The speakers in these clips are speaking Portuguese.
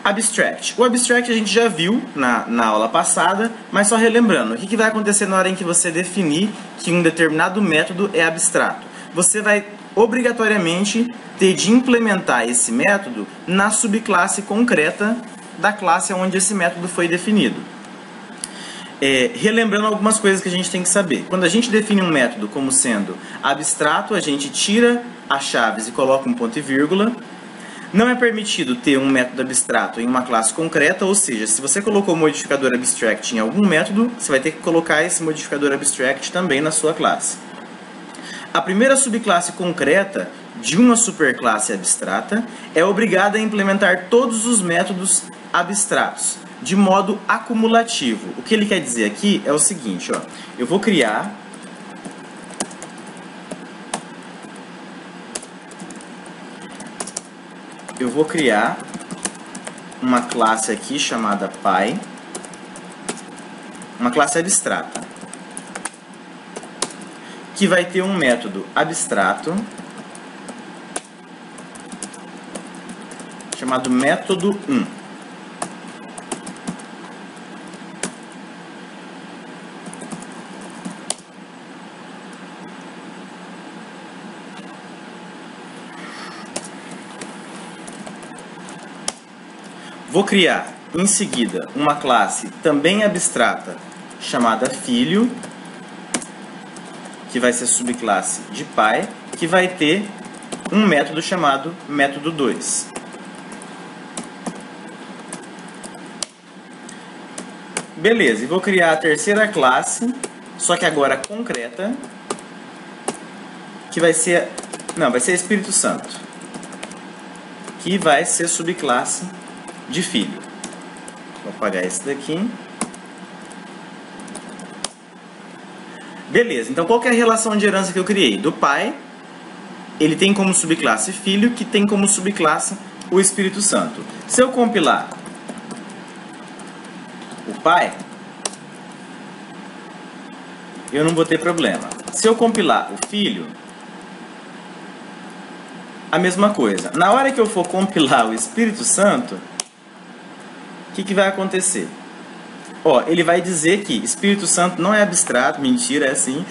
Abstract. O abstract a gente já viu na aula passada, mas só relembrando, o que vai acontecer na hora em que você definir que um determinado método é abstrato? Você vai obrigatoriamente ter de implementar esse método na subclasse concreta da classe onde esse método foi definido. Relembrando algumas coisas que a gente tem que saber. Quando a gente define um método como sendo abstrato, a gente tira as chaves e coloca um ponto e vírgula. Não é permitido ter um método abstrato em uma classe concreta, ou seja, se você colocou o modificador abstract em algum método, você vai ter que colocar esse modificador abstract também na sua classe. A primeira subclasse concreta de uma superclasse abstrata é obrigada a implementar todos os métodos abstratos de modo acumulativo. O que ele quer dizer aqui é o seguinte, ó, eu vou criar uma classe aqui chamada Pi, uma classe abstrata, que vai ter um método abstrato chamado método 1. Vou criar, em seguida, uma classe também abstrata chamada filho, que vai ser subclasse de Pi, que vai ter um método chamado método 2. Beleza, e vou criar a terceira classe, só que agora concreta, que vai ser Espírito Santo, que vai ser subclasse de filho. Vou apagar esse daqui. Beleza, então qual que é a relação de herança que eu criei? Do Pi, ele tem como subclasse filho, que tem como subclasse o Espírito Santo. Se eu compilar o Pi, eu não vou ter problema. Se eu compilar o filho, a mesma coisa. Na hora que eu for compilar o Espírito Santo, o que vai acontecer? Ó, ele vai dizer que Espírito Santo não é abstrato, mentira, é assim.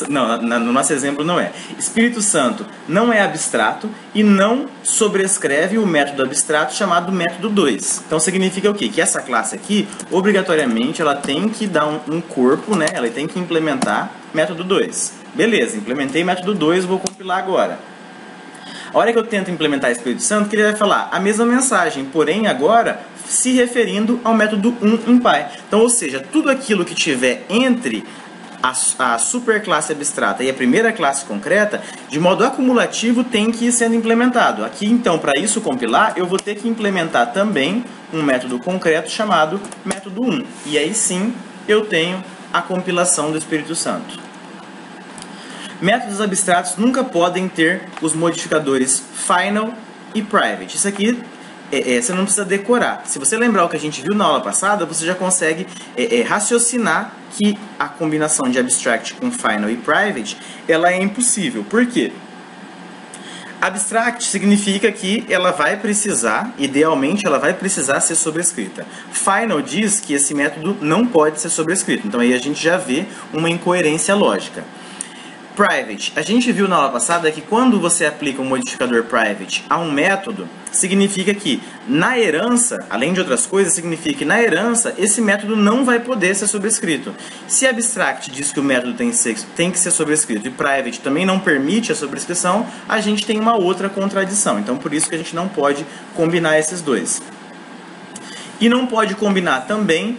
No nosso exemplo não é. Espírito Santo não é abstrato e não sobrescreve o método abstrato chamado método 2. Então significa o quê? Que essa classe aqui, obrigatoriamente, ela tem que dar um corpo, né? Ela tem que implementar método 2. Beleza, implementei método 2, vou compilar agora. A hora que eu tento implementar Espírito Santo, que ele vai falar a mesma mensagem, porém agora se referindo ao método 1 em Pi. Então, ou seja, tudo aquilo que tiver entre a superclasse abstrata e a primeira classe concreta, de modo acumulativo, tem que ir sendo implementado. Aqui, então, para isso compilar, eu vou ter que implementar também um método concreto chamado método 1. E aí sim, eu tenho a compilação do Espírito Santo. Métodos abstratos nunca podem ter os modificadores final e private. Isso aqui você não precisa decorar. Se você lembrar o que a gente viu na aula passada, você já consegue raciocinar que a combinação de abstract com final e private, ela é impossível. Por quê? Abstract significa que ela vai precisar, idealmente, ela vai precisar ser sobrescrita. Final diz que esse método não pode ser sobrescrito. Então aí a gente já vê uma incoerência lógica. Private. A gente viu na aula passada que quando você aplica um modificador private a um método, significa que na herança, além de outras coisas, significa que na herança esse método não vai poder ser sobrescrito. Se abstract diz que o método tem que ser sobrescrito e private também não permite a sobrescrição, a gente tem uma outra contradição. Então por isso que a gente não pode combinar esses dois. E não pode combinar também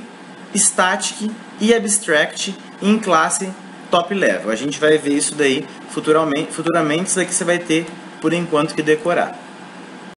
static e abstract em classe top level. A gente vai ver isso daí futuramente. Isso daqui você vai ter, por enquanto, que decorar.